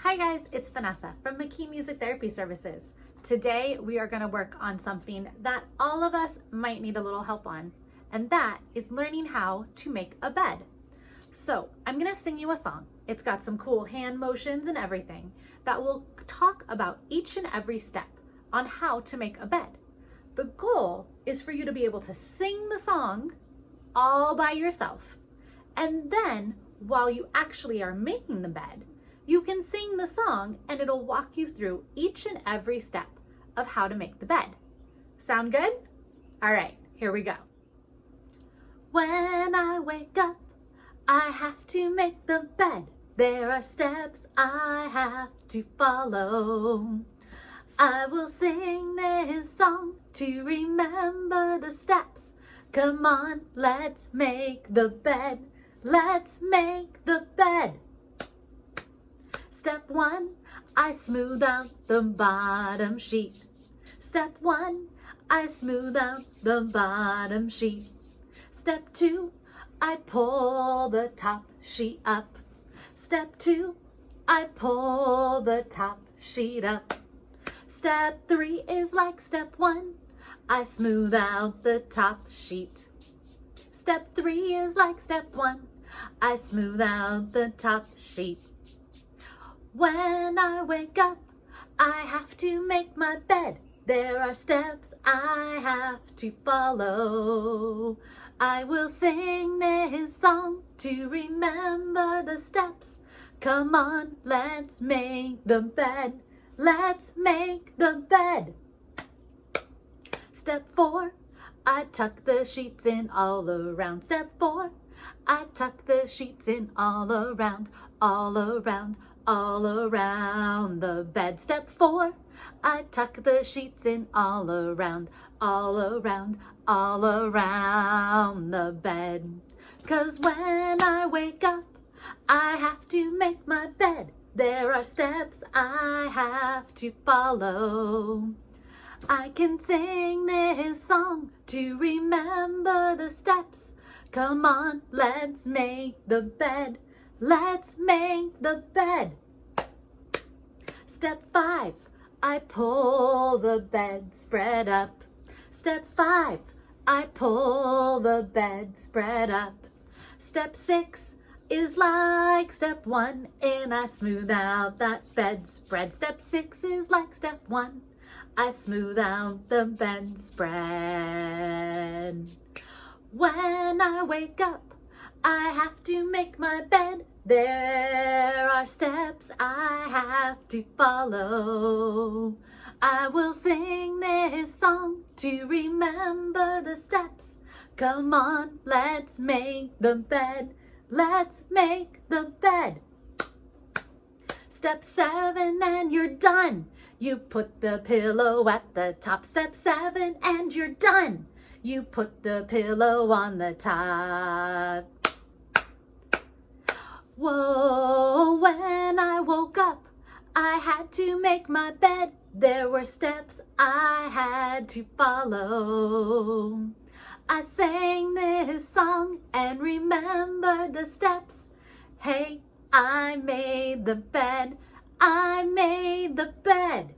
Hi guys, it's Vanessa from McKee Music Therapy Services. Today we are going to work on something that all of us might need a little help on, and that is learning how to make a bed. So I'm going to sing you a song. It's got some cool hand motions and everything that will talk about each and every step on how to make a bed. The goal is for you to be able to sing the song all by yourself, and then while you actually are making the bed, you can sing the song and it'll walk you through each and every step of how to make the bed. Sound good? All right, here we go. When I wake up, I have to make the bed. There are steps I have to follow. I will sing this song to remember the steps. Come on, let's make the bed. Let's make the bed. Step 1, I smooth out the bottom sheet. Step 1, I smooth out the bottom sheet. Step 2, I pull the top sheet up. Step 2, I pull the top sheet up. Step 3 is like step 1, I smooth out the top sheet. Step 3 is like step 1, I smooth out the top sheet. When I wake up, I have to make my bed. There are steps I have to follow. I will sing this song to remember the steps. Come on, let's make the bed. Let's make the bed. Step 4, I tuck the sheets in all around. Step 4, I tuck the sheets in all around, all around, all around the bed. Step 4, I tuck the sheets in all around, all around, all around the bed. 'Cause when I wake up, I have to make my bed. There are steps I have to follow. I can sing this song to remember the steps. Come on, let's make the bed. Let's make the bed. Step 5, I pull the bedspread up. Step 5, I pull the bedspread up. Step 6 is like step 1, and I smooth out that bedspread. Step 6 is like step 1, I smooth out the bedspread. When I wake up, I have to make my bed. There are steps I have to follow. I will sing this song to remember the steps. Come on, let's make the bed. Let's make the bed. Step 7 and you're done. You put the pillow at the top. Step 7 and you're done. You put the pillow on the top. Whoa, when I woke up, I had to make my bed. There were steps I had to follow. I sang this song and remembered the steps. Hey, I made the bed. I made the bed.